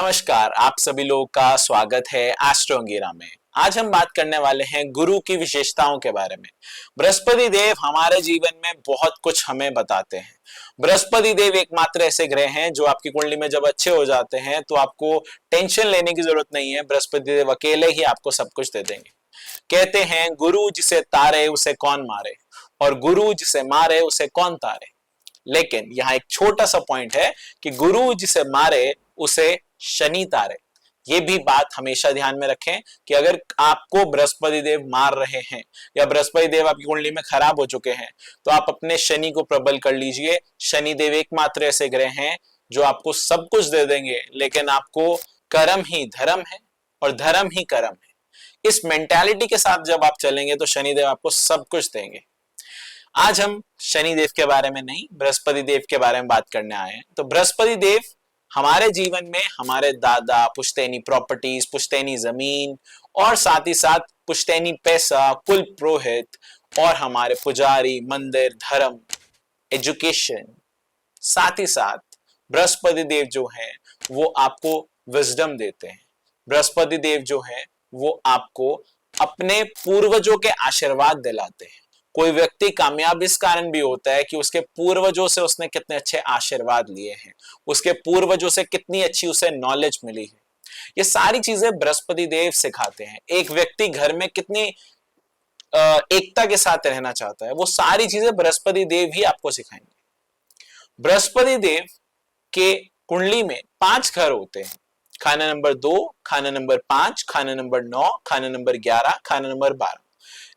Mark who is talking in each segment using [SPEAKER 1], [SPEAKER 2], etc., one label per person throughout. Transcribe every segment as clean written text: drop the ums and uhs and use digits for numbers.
[SPEAKER 1] नमस्कार, आप सभी लोगों का स्वागत है एस्ट्रो अंगीरा में। आज हम बात करने वाले हैं गुरु की विशेषताओं के बारे में। बृहस्पति देव हमारे जीवन में बहुत कुछ हमें बताते हैं। बृहस्पति देव एकमात्र ऐसे ग्रह हैं जो आपकी कुंडली में जब अच्छे हो जाते हैं तो आपको टेंशन लेने की जरूरत नहीं है। बृहस्पति देव अकेले ही आपको सब कुछ दे देंगे। कहते हैं गुरु जिसे तारे उसे कौन मारे, और गुरु जिसे मारे उसे कौन तारे। लेकिन यहाँ एक छोटा सा पॉइंट है कि गुरु जिसे मारे उसे शनि तारे। ये भी बात हमेशा ध्यान में रखें कि अगर आपको बृहस्पति देव मार रहे हैं या बृहस्पति देव आपकी कुंडली में खराब हो चुके हैं तो आप अपने शनि को प्रबल कर लीजिए। शनि देव एकमात्र ऐसे ग्रह हैं जो आपको सब कुछ दे देंगे, लेकिन आपको कर्म ही धर्म है और धर्म ही कर्म है। इस मेंटालिटी के साथ जब आप चलेंगे तो शनि देव आपको सब कुछ देंगे। आज हम शनि देव के बारे में नहीं, बृहस्पति देव के बारे में बात करने आए हैं। तो बृहस्पति देव हमारे जीवन में हमारे दादा, पुश्तैनी प्रॉपर्टीज, पुश्तैनी जमीन और साथ ही साथ पुश्तैनी पैसा, कुल पुरोहित और हमारे पुजारी, मंदिर, धर्म, एजुकेशन, साथ ही साथ बृहस्पति देव जो है वो आपको विजडम देते हैं। बृहस्पति देव जो है वो आपको अपने पूर्वजों के आशीर्वाद दिलाते हैं। कोई व्यक्ति कामयाब इस कारण भी होता है कि उसके पूर्वजों से उसने कितने अच्छे आशीर्वाद लिए हैं, उसके पूर्वजों से कितनी अच्छी उसे नॉलेज मिली है। ये सारी चीजें बृहस्पति देव सिखाते हैं। एक व्यक्ति घर में कितनी एकता के साथ रहना चाहता है, वो सारी चीजें बृहस्पति देव ही आपको सिखाएंगे। बृहस्पति देव के कुंडली में 5 घर होते हैं। खाना नंबर 2, खाना नंबर 5, खाना नंबर 9, खाना नंबर 11, खाना नंबर 12।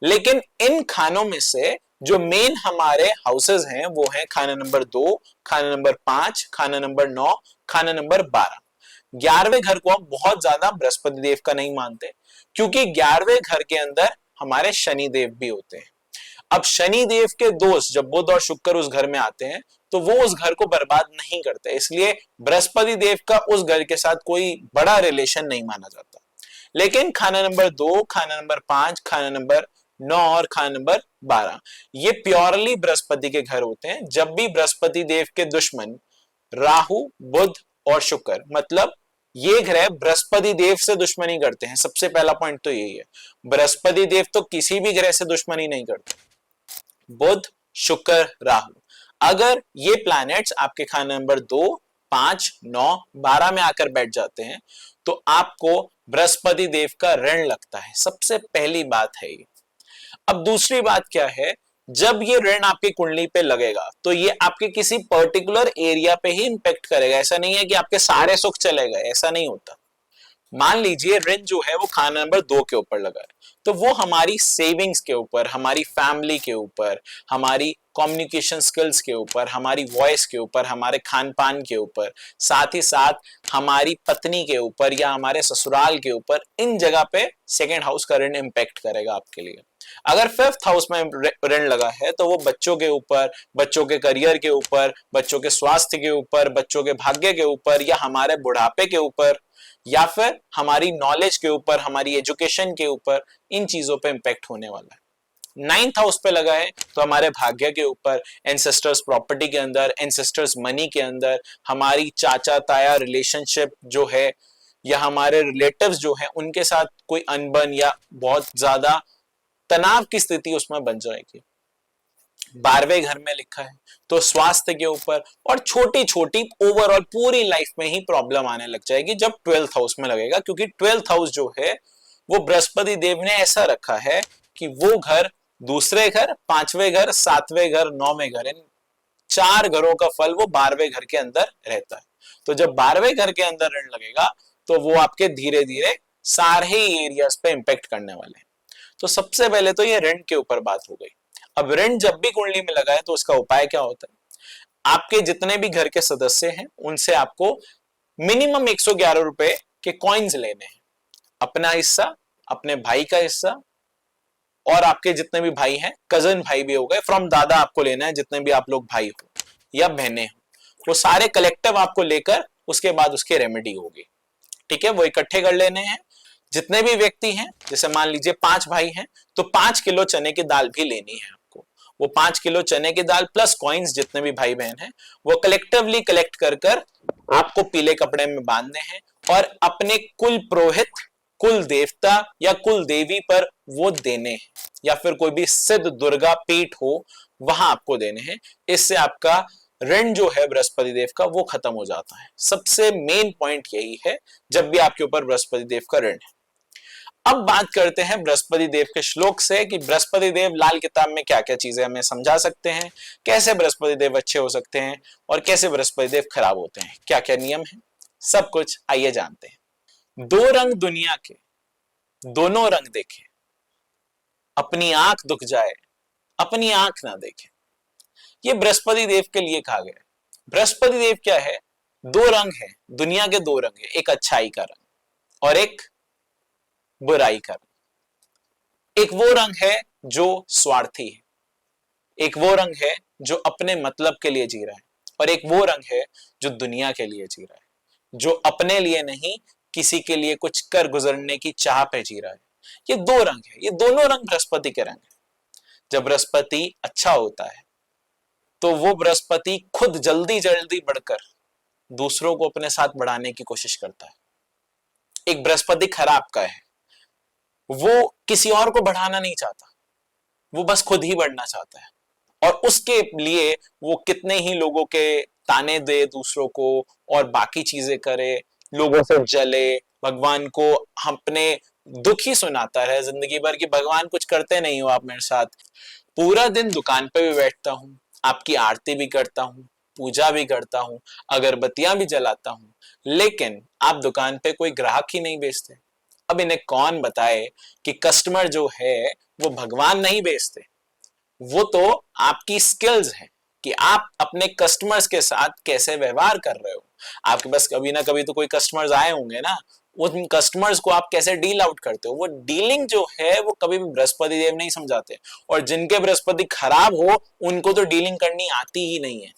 [SPEAKER 1] लेकिन इन खानों में से जो मेन हमारे हाउसेस हैं वो है खाना नंबर 2, खाना नंबर 5, खाना नंबर 9, खाना नंबर 12। 11वें घर को हम बहुत ज्यादा बृहस्पति देव का नहीं मानते, क्योंकि 11वें घर के अंदर हमारे शनि देव भी होते हैं। अब शनि देव के दोस्त जब बुध और शुक्र उस घर में आते हैं तो वो उस घर को बर्बाद नहीं करते, इसलिए बृहस्पति देव का उस घर के साथ कोई बड़ा रिलेशन नहीं माना जाता। लेकिन खाना नंबर 2, खाना नंबर 5, खाना नंबर 9 और खाना नंबर 12 ये प्योरली बृहस्पति के घर होते हैं। जब भी बृहस्पति देव के दुश्मन राहु, बुध और शुक्र, मतलब ये ग्रह बृहस्पति देव से दुश्मनी करते हैं। सबसे पहला पॉइंट तो यही है, बृहस्पति देव तो किसी भी ग्रह से दुश्मनी नहीं करते। बुध, शुक्र, राहु, अगर ये प्लैनेट्स आपके खाना नंबर 2, 5, 9, 12 में आकर बैठ जाते हैं तो आपको बृहस्पति देव का ऋण लगता है। सबसे पहली बात है ये। अब दूसरी बात क्या है, जब ये ऋण आपकी कुंडली पे लगेगा तो ये आपके किसी पर्टिकुलर एरिया पे ही इंपैक्ट करेगा। ऐसा नहीं है कि आपके सारे सुख चले गए, ऐसा नहीं होता। मान लीजिए ऋण जो है वो खाना नंबर 2 के ऊपर लगा है, तो वो हमारी सेविंग्स के ऊपर, हमारी फैमिली के ऊपर, हमारी कम्युनिकेशन स्किल्स के ऊपर, हमारी वॉइस के ऊपर, हमारे खान पान के ऊपर, साथ ही साथ हमारी पत्नी के ऊपर या हमारे ससुराल के ऊपर, इन जगह पे सेकेंड हाउस का ऋण इंपैक्ट करेगा आपके लिए। अगर 5th हाउस में ऋण लगा है तो वो बच्चों के ऊपर, बच्चों के करियर के ऊपर, बच्चों के स्वास्थ्य के ऊपर, बच्चों के भाग्य के ऊपर या हमारे बुढ़ापे के ऊपर या फिर हमारी नॉलेज के ऊपर, हमारी एजुकेशन के ऊपर, इन चीजों पे इंपैक्ट होने वाला है। 9th हाउस पे लगा है तो हमारे भाग्य के ऊपर, एंसेस्टर्स प्रॉपर्टी के अंदर, एंसेस्टर्स मनी के अंदर, हमारी चाचा ताया रिलेशनशिप जो है या हमारे रिलेटिव्स जो है उनके साथ कोई अनबन या बहुत ज्यादा तनाव की स्थिति उसमें बन जाएगी। 12वें घर में लिखा है तो स्वास्थ्य के ऊपर और छोटी छोटी ओवरऑल पूरी लाइफ में ही प्रॉब्लम आने लग जाएगी जब 12th हाउस में लगेगा, क्योंकि 12th हाउस जो है वो बृहस्पति देव ने ऐसा रखा है कि वो घर, दूसरे घर, 5वें घर, 7वें घर, 9वें घर, इन 4 घरों का फल वो 12वें घर के अंदर रहता है। तो जब 12वें घर के अंदर ऋण लगेगा तो वो आपके धीरे धीरे सारे ही एरियाज पे इंपैक्ट करने वाले हैं। तो सबसे पहले तो ये ऋण के ऊपर बात हो गई। अब ऋण जब भी कुंडली में लगा है तो उसका उपाय क्या होता है, आपके जितने भी घर के सदस्य हैं उनसे आपको मिनिमम 111 रुपए के कॉइन्स लेने हैं। अपना हिस्सा, अपने भाई का हिस्सा और आपके जितने भी भाई हैं, कजन भाई भी हो गए, फ्रॉम दादा आपको लेना है, जितने भी आप लोग भाई हो या बहनें हो, वो सारे कलेक्टिव आपको लेकर उसके बाद उसकी रेमेडी होगी। ठीक है, वो इकट्ठे कर लेने हैं। जितने भी व्यक्ति हैं, जैसे मान लीजिए 5 भाई हैं तो 5 किलो चने की दाल भी लेनी है आपको। वो 5 किलो चने की दाल प्लस कॉइन्स जितने भी भाई बहन हैं वो कलेक्टिवली कलेक्ट कर आपको पीले कपड़े में बांधने हैं और अपने कुल पुरोहित, कुल देवता या कुल देवी पर वो देने हैं, या फिर कोई भी सिद्ध दुर्गा पीठ हो वहां आपको देने हैं। इससे आपका ऋण जो है बृहस्पति देव का वो खत्म हो जाता है। सबसे मेन पॉइंट यही है जब भी आपके ऊपर बृहस्पति देव का ऋण है। अब बात करते हैं बृहस्पति देव के श्लोक से कि बृहस्पति देव लाल किताब में क्या क्या चीजें हमें समझा सकते हैं, कैसे बृहस्पति देव अच्छे हो सकते हैं और कैसे बृहस्पति देव खराब होते हैं, क्या क्या नियम है, सब कुछ आइए जानते हैं। दो रंग दुनिया के, दोनों रंग देखे, अपनी आंख दुख जाए, अपनी आंख ना देखे, ये बृहस्पति देव के लिए कहा गया है। बृहस्पति देव क्या है? दो रंग है, दुनिया के दो रंग है, एक अच्छाई का रंग और एक बुराई का रंग। एक वो रंग है जो स्वार्थी है, एक वो रंग है जो अपने मतलब के लिए जी रहा है, और एक वो रंग है जो दुनिया के लिए जी रहा है, जो अपने लिए नहीं किसी के लिए कुछ कर गुजरने की चाह पे जी रहा है। ये दो रंग है, ये दोनों रंग बृहस्पति के रंग है। जब बृहस्पति अच्छा होता है तो वो बृहस्पति खुद जल्दी जल्दी बढ़कर दूसरों को अपने साथ बढ़ाने की कोशिश करता है। एक बृहस्पति खराब का है, वो किसी और को बढ़ाना नहीं चाहता, वो बस खुद ही बढ़ना चाहता है, और उसके लिए वो कितने ही लोगों के ताने दे दूसरों को और बाकी चीजें करे, लोगों से जले, भगवान को अपने दुख ही सुनाता रहे जिंदगी भर कि भगवान कुछ करते नहीं हो आप मेरे साथ। पूरा दिन दुकान पे भी बैठता हूँ, आपकी आरती भी करता हूँ, पूजा भी करता हूँ, अगरबत्तियां भी जलाता हूँ, लेकिन आप दुकान पे कोई ग्राहक ही नहीं बेचते। अब इन्हें कौन बताए कि कस्टमर जो है वो भगवान नहीं बेचते, वो तो आपकी स्किल्स है कि आप अपने कस्टमर्स के साथ कैसे व्यवहार कर रहे हो। आपके पास कभी ना कभी तो कोई कस्टमर्स आए होंगे ना, उन कस्टमर्स को आप कैसे डील आउट करते हो, वो डीलिंग जो है वो कभी भी बृहस्पति देव नहीं समझाते। और जिनके बृहस्पति खराब हो उनको तो डीलिंग करनी आती ही नहीं है।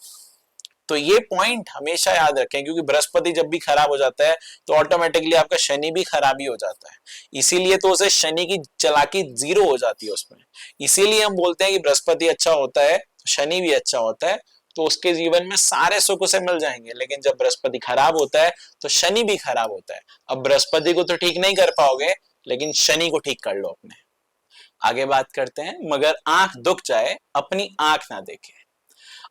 [SPEAKER 1] तो ये पॉइंट हमेशा याद रखें, क्योंकि बृहस्पति जब भी खराब हो जाता है तो ऑटोमेटिकली आपका शनि भी खराब ही हो जाता है। इसीलिए तो उसे शनि की चालाकी जीरो हो जाती है उसमें। इसीलिए हम बोलते हैं कि बृहस्पति अच्छा होता है शनि भी अच्छा होता है, तो उसके जीवन में सारे सुख उसे मिल जाएंगे। लेकिन जब बृहस्पति खराब होता है तो शनि भी खराब होता है। अब बृहस्पति को तो ठीक नहीं कर पाओगे, लेकिन शनि को ठीक कर लो अपने। आगे बात करते हैं, मगर आंख दुख जाए अपनी आंख ना देखे।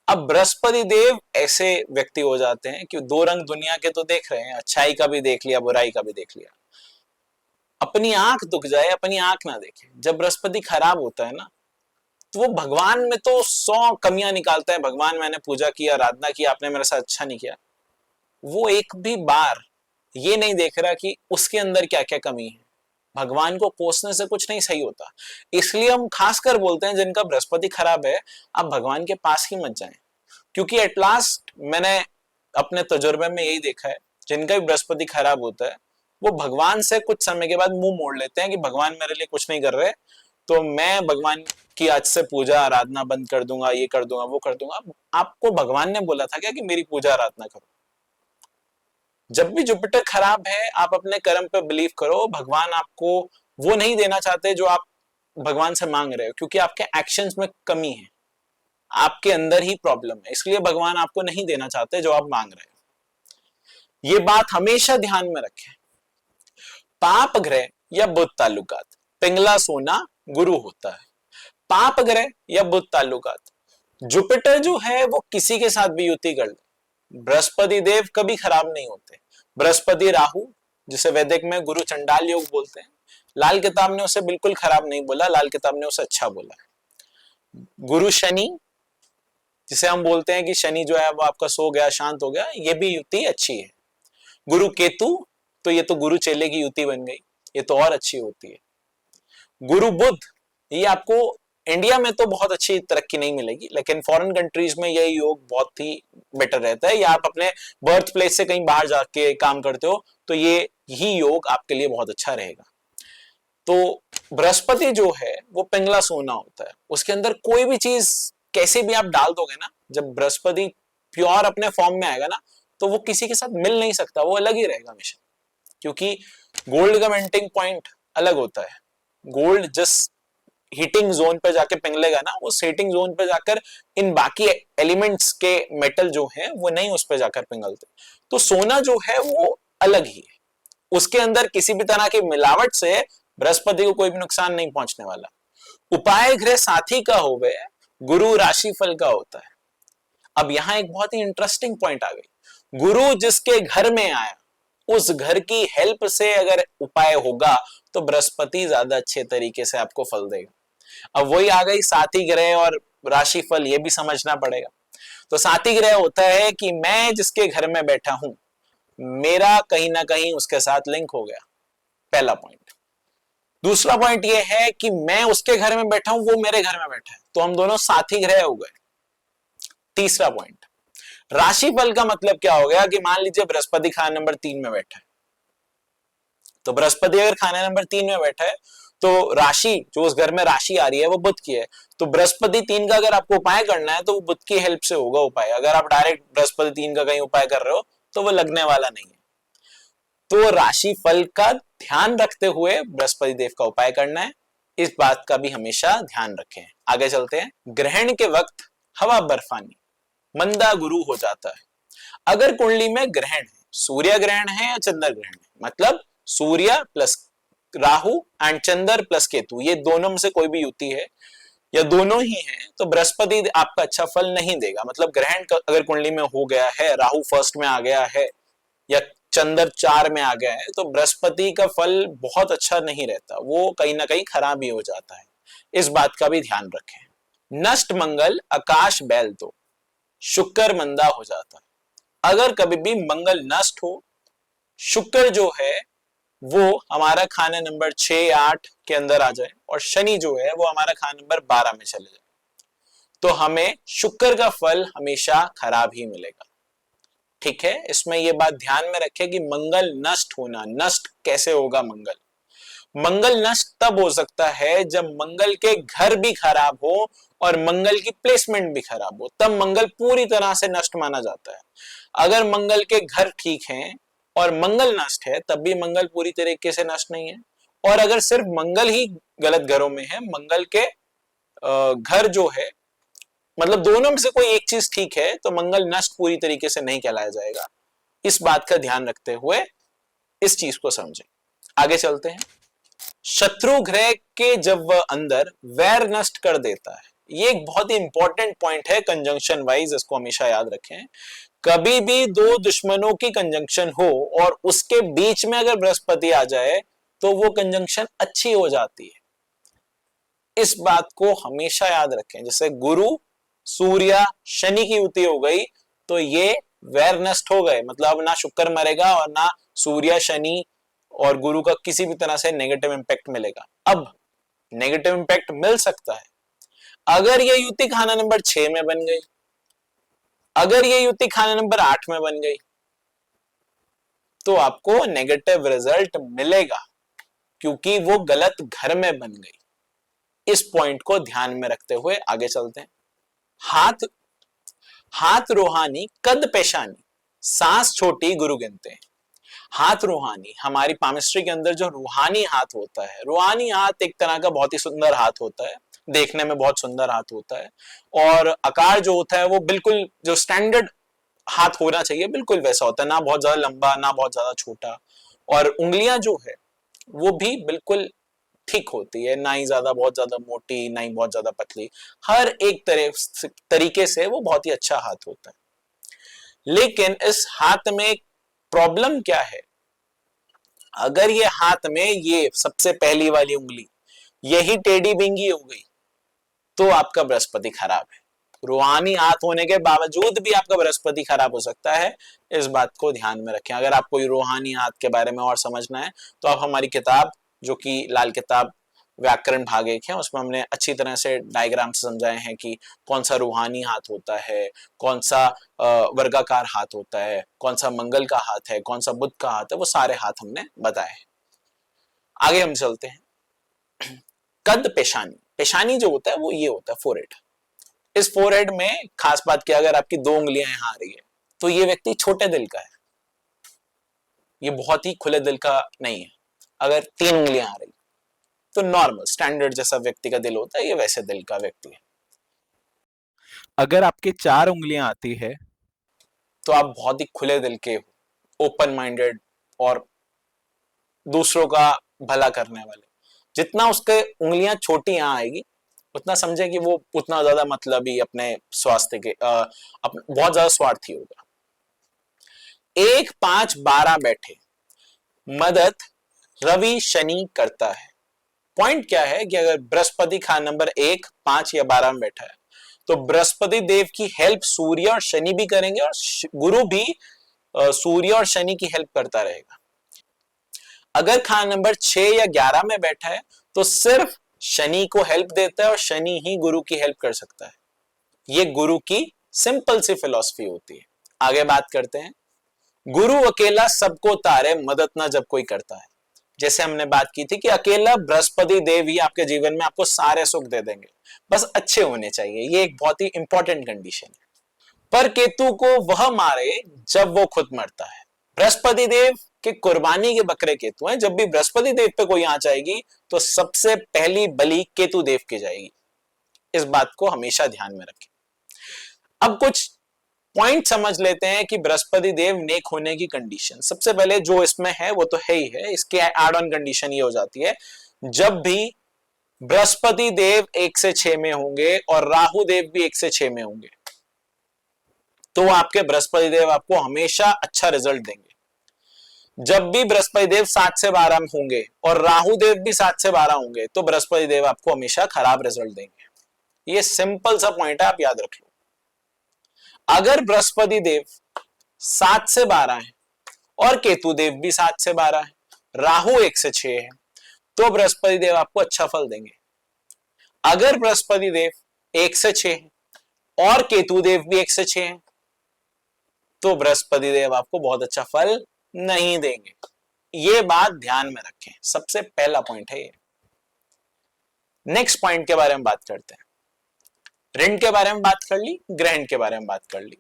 [SPEAKER 1] अब बृहस्पति देव ऐसे व्यक्ति हो जाते हैं कि दो रंग दुनिया के तो देख रहे हैं, अच्छाई का भी देख लिया, बुराई का भी देख लिया, अपनी आंख दुख जाए अपनी आंख ना देखे। जब बृहस्पति खराब होता है ना, तो वो भगवान में तो 100 कमियां निकालता है। भगवान मैंने पूजा की, आराधना की, आपने मेरे साथ अच्छा नहीं किया। वो एक भी बार ये नहीं देख रहा कि उसके अंदर क्या क्या कमी है। भगवान को कोसने से कुछ नहीं सही होता। इसलिए हम खासकर बोलते हैं जिनका बृहस्पति खराब है आप भगवान के पास ही मत जाएं, क्योंकि एट लास्ट मैंने अपने तजुर्बे में यही देखा है, जिनका भी बृहस्पति खराब होता है वो भगवान से कुछ समय के बाद मुंह मोड़ लेते हैं कि भगवान मेरे लिए कुछ नहीं कर रहे, तो मैं भगवान की आज से पूजा आराधना बंद कर दूंगा, ये कर दूंगा, वो कर दूंगा। आपको भगवान ने बोला था क्या कि मेरी पूजा आराधना करो? जब भी जुपिटर खराब है आप अपने कर्म पे बिलीव करो, भगवान आपको वो नहीं देना चाहते जो आप भगवान से मांग रहे हो, क्योंकि आपके एक्शंस में कमी है, आपके अंदर ही प्रॉब्लम है, इसलिए भगवान आपको नहीं देना चाहते जो आप मांग रहे हो। ये बात हमेशा ध्यान में रखें। पाप ग्रह या बुध ताल्लुकात, पिंगला सोना गुरु होता है। पाप ग्रह या बुध ताल्लुकात, जुपिटर जो है वो किसी के साथ भी युति कर ले, बृहस्पति देव कभी खराब नहीं होते। बृहस्पति राहु, जिसे वैदिक में गुरु चंडाल योग बोलते हैं, लाल किताब ने उसे बिल्कुल खराब नहीं बोला, लाल किताब ने उसे अच्छा बोला है। गुरु शनि, जिसे हम बोलते हैं कि शनि जो है वो आपका सो गया, शांत हो गया, ये भी युति अच्छी है। गुरु केतु, तो ये तो गुरु चेले की युति बन गई, ये तो और अच्छी होती है। गुरु बुध, ये आपको इंडिया में तो बहुत अच्छी तरक्की नहीं मिलेगी, लेकिन फॉरेन कंट्रीज में यह योग बहुत ही बेटर रहता है, या आप अपने बर्थ प्लेस से कहीं बाहर जाके काम करते हो तो ये ही योग आपके लिए बहुत अच्छा रहेगा। तो बृहस्पति जो है वो पिंगला सोना होता है, उसके अंदर कोई भी चीज कैसे भी आप डाल दोगे ना, जब बृहस्पति प्योर अपने फॉर्म में आएगा ना तो वो किसी के साथ मिल नहीं सकता, वो अलग ही रहेगा हमेशा, क्योंकि गोल्ड का मेल्टिंग पॉइंट अलग होता है। गोल्ड जिस हीटिंग जोन पे जाके पिघलेगा ना, उस हीटिंग जोन पे जाकर इन बाकी एलिमेंट्स के मेटल जो है वो नहीं उस पे जाकर पिघलते। तो सोना जो है वो अलग ही है, उसके अंदर किसी भी तरह की मिलावट से बृहस्पति को कोई भी नुकसान नहीं पहुंचने वाला। उपाय ग्रह साथी का होवे, गुरु राशि फल का होता है। अब यहां एक बहुत ही इंटरेस्टिंग पॉइंट आ गई। गुरु जिसके घर में आया, उस घर की हेल्प से अगर उपाय होगा तो बृहस्पति ज्यादा अच्छे तरीके से आपको फल देगा। अब वही आ गई साथी ग्रह और राशि फल, ये भी समझना पड़ेगा। तो साथी ग्रह होता है कि मैं जिसके घर में बैठा हूं, मेरा कहीं ना कहीं उसके साथ लिंक हो गया, पहला पॉइंट। दूसरा पॉइंट ये है कि मैं उसके घर में बैठा हूं, वो मेरे घर में बैठा है, तो हम दोनों साथी ग्रह हो गए। तीसरा पॉइंट, राशिफल का मतलब क्या हो गया कि मान लीजिए बृहस्पति खाना नंबर 3 में बैठा है, तो बृहस्पति अगर खाना नंबर 3 में बैठा है तो राशि जो उस घर में राशि आ रही है वो बुध की है। तो बृहस्पति 3 का अगर आपको उपाय करना है तो वो बुध की हेल्प से होगा उपाय। अगर आप डायरेक्ट बृहस्पति 3 का कहीं उपाय कर रहे हो तो वो लगने वाला नहीं है। तो राशि फल का ध्यान रखते हुए बृहस्पति देव का उपाय करना है, इस बात का भी हमेशा ध्यान रखें। आगे चलते हैं। ग्रहण के वक्त हवा बर्फानी, मंदा गुरु हो जाता है। अगर कुंडली में ग्रहण है, सूर्य ग्रहण है या चंद्र ग्रहण है, मतलब Surya plus Rahu and Chandra plus Ketu, ये दोनों में से कोई भी युति है या दोनों ही है, तो बृहस्पति आपका अच्छा फल नहीं देगा। मतलब ग्रहण अगर कुंडली में हो गया है, राहु फर्स्ट में आ गया है या चंद्र 4 में आ गया है, तो बृहस्पति का फल बहुत अच्छा नहीं रहता, वो कहीं ना कहीं खराब ही हो जाता है। इस बात का भी ध्यान रखें। नष्ट मंगल आकाश बैल तो शुक्र मंदा हो जाता है। अगर कभी भी मंगल नष्ट हो, शुक्र जो है वो हमारा खाना नंबर 6 8 के अंदर आ जाए और शनि जो है वो हमारा खाना नंबर 12 में चले जाए, तो हमें शुक्र का फल हमेशा खराब ही मिलेगा। ठीक है, इसमें ये बात ध्यान में रखें कि मंगल नष्ट होना, नष्ट कैसे होगा मंगल? मंगल नष्ट तब हो सकता है जब मंगल के घर भी खराब हो और मंगल की प्लेसमेंट भी खराब हो, तब मंगल पूरी तरह से नष्ट माना जाता है। अगर मंगल के घर ठीक हैं और मंगल नष्ट है, तब भी मंगल पूरी तरीके से नष्ट नहीं है। और अगर सिर्फ मंगल ही गलत घरों में है, मंगल के घर जो है, मतलब दोनों में से कोई एक चीज ठीक है, तो मंगल नष्ट पूरी तरीके से नहीं कहलाया जाएगा। इस बात का ध्यान रखते हुए इस चीज को समझें। आगे चलते हैं। शत्रु ग्रह के जब वह अंदर वैर नष्ट कर देता है, ये एक बहुत ही इंपॉर्टेंट पॉइंट है कंजंक्शन वाइज, इसको हमेशा याद रखें। कभी भी दो दुश्मनों की कंजंक्शन हो और उसके बीच में अगर बृहस्पति आ जाए तो वो कंजंक्शन अच्छी हो जाती है। इस बात को हमेशा याद रखें। जैसे गुरु सूर्य शनि की युति हो गई तो ये वैर नष्ट हो गए, मतलब ना शुक्र मरेगा और ना सूर्य शनि और गुरु का किसी भी तरह से नेगेटिव इंपैक्ट मिलेगा। अब नेगेटिव इंपैक्ट मिल सकता है अगर ये युति खाना नंबर 6 में बन गई, अगर ये युति खाना नंबर 8 में बन गई, तो आपको नेगेटिव रिजल्ट मिलेगा क्योंकि वो गलत घर में बन गई। इस पॉइंट को ध्यान में रखते हुए आगे चलते हैं। हाथ हाथ रूहानी कद पेशानी, सांस छोटी गुरु गिनते हैं। हाथ रूहानी, हमारी पामिस्ट्री के अंदर जो रूहानी हाथ होता है, रूहानी हाथ एक तरह का बहुत ही सुंदर हाथ होता है, देखने में बहुत सुंदर हाथ होता है और आकार जो होता है वो बिल्कुल जो स्टैंडर्ड हाथ होना चाहिए बिल्कुल वैसा होता है, ना बहुत ज्यादा लंबा ना बहुत ज्यादा छोटा, और उंगलियां जो है वो भी बिल्कुल ठीक होती है, ना ही ज्यादा बहुत ज्यादा मोटी ना ही बहुत ज्यादा पतली, हर एक तरीके से वो बहुत ही अच्छा हाथ होता है। लेकिन इस हाथ में प्रॉब्लम क्या है? अगर ये हाथ में ये सबसे पहली वाली उंगली यही टेढ़ी बिंगी हो गई तो आपका बृहस्पति खराब है। रूहानी हाथ होने के बावजूद भी आपका बृहस्पति खराब हो सकता है, इस बात को ध्यान में रखें। अगर आपको रूहानी हाथ के बारे में और समझना है तो आप हमारी किताब जो कि लाल किताब व्याकरण भाग 1 है, उसमें हमने अच्छी तरह से डायग्राम से समझाए हैं कि कौन सा रूहानी हाथ होता है, कौन सा वर्गाकार हाथ होता है, कौन सा मंगल का हाथ है, कौन सा बुध का हाथ है, वो सारे हाथ हमने बताए हैं। आगे हम चलते हैं। कद पेशानी, पेशानी जो होता है वो ये होता है फोरहेड। इस फोरहेड में खास बात क्या, अगर आपकी 2 उंगलियां यहां आ रही है तो ये व्यक्ति छोटे दिल का है, ये बहुत ही खुले दिल का नहीं है। अगर 3 उंगलियां आ रही तो नॉर्मल स्टैंडर्ड जैसा व्यक्ति का दिल होता है, ये वैसे दिल का व्यक्ति है।
[SPEAKER 2] अगर आपके 4 उंगलियां आती है
[SPEAKER 1] तो आप बहुत ही खुले दिल के हो, ओपन माइंडेड और दूसरों का भला करने वाले। जितना उसके उंगलियां छोटी यहां आएगी उतना समझे कि वो उतना ज्यादा मतलबी अपने स्वास्थ्य के बहुत ज्यादा स्वार्थी होगा। 1 5 12 बैठे, मदद रवि शनि करता है। पॉइंट क्या है कि अगर बृहस्पति खान नंबर 1 5 या 12 में बैठा है तो बृहस्पति देव की हेल्प सूर्य और शनि भी करेंगे और गुरु भी सूर्य और शनि की हेल्प करता रहेगा। अगर खान नंबर 6 या 11 में बैठा है तो सिर्फ शनि को हेल्प देता है और शनि ही गुरु की हेल्प कर सकता है। ये गुरु की सिंपल सी फिलॉसफी होती है। आगे बात करते हैं। गुरु अकेला सबको तारे, मदद ना जब कोई करता है। जैसे हमने बात की थी कि अकेला बृहस्पति देव ही आपके जीवन में आपको सारे सुख दे देंगे, बस अच्छे होने चाहिए। ये एक बहुत ही इंपॉर्टेंट कंडीशन है। पर केतु को वह मारे जब वो खुद मरता है। बृहस्पति देव के कुर्बानी के बकरे केतु हैं। जब भी बृहस्पति देव पे कोई आंच आएगी तो सबसे पहली बलि केतु देव की जाएगी। इस बात को हमेशा ध्यान में रखें। अब कुछ पॉइंट समझ लेते हैं कि बृहस्पति देव नेक होने की कंडीशन। सबसे पहले जो इसमें है वो तो है ही है, इसके एड ऑन कंडीशन ये हो जाती है जब भी बृहस्पति देव 1 से 6 में होंगे और राहु देव भी 1 से 6 में होंगे तो आपके बृहस्पति देव आपको हमेशा अच्छा रिजल्ट देंगे। जब भी बृहस्पति देव 7 से 12 में होंगे और राहु देव भी 7 से 12 होंगे तो बृहस्पति देव आपको हमेशा खराब रिजल्ट देंगे। ये सिंपल सा पॉइंट है, आप याद रख लो। अगर बृहस्पति देव 7 से 12 है और केतु देव भी 7 से 12 है, राहु 1 से 6 है तो बृहस्पति देव आपको अच्छा फल देंगे। अगर बृहस्पति देव 1 से 6 है और केतु देव भी 1 से 6 है तो बृहस्पति देव आपको बहुत अच्छा फल नहीं देंगे। ये बात ध्यान में रखें, सबसे पहला पॉइंट है ये। नेक्स्ट पॉइंट के बारे में बात करते हैं। ऋण के बारे में बात कर ली, ग्रहण के बारे में बात कर ली।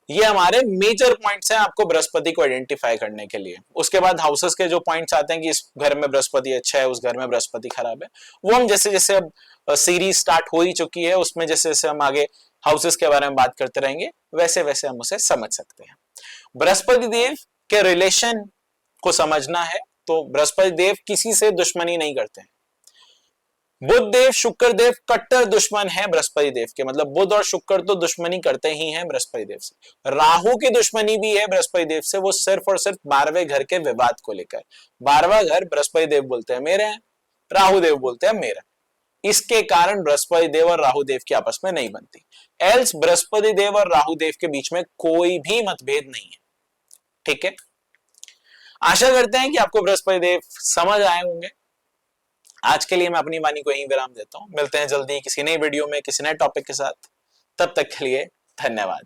[SPEAKER 1] ये हमारे मेजर पॉइंट्स हैं आपको बृहस्पति को आइडेंटिफाई करने के लिए। उसके बाद हाउसेस के जो पॉइंट्स आते हैं कि इस घर में बृहस्पति अच्छा है, उस घर में बृहस्पति खराब है, वो हम जैसे जैसे अब सीरीज स्टार्ट हो ही चुकी है उसमें जैसे जैसे हम आगे हाउसेस के बारे में बात करते रहेंगे वैसे वैसे हम उसे समझ सकते हैं। बृहस्पति देव के रिलेशन को समझना है तो बृहस्पति देव किसी से दुश्मनी नहीं करते हैं। बुध देव शुक्र देव कट्टर दुश्मन है बृहस्पति देव के, मतलब बुध और शुक्र तो दुश्मनी करते ही हैं बृहस्पति देव से। राहु की दुश्मनी भी है बृहस्पति देव से, वो सिर्फ और सिर्फ 12वें घर के विवाद को लेकर। 12वां घर बृहस्पति देव बोलते हैं मेरे हैं, राहु देव बोलते हैं मेरा। इसके कारण बृहस्पति देव और राहु देव की आपस में नहीं बनती। एल्स बृहस्पति देव और राहु देव के बीच में कोई भी मतभेद नहीं है। ठीक है, आशा करते हैं कि आपको बृहस्पति देव समझ आए होंगे। आज के लिए मैं अपनी वाणी को यहीं विराम देता हूं। मिलते हैं जल्दी किसी नई वीडियो में किसी नए टॉपिक के साथ। तब तक के लिए धन्यवाद।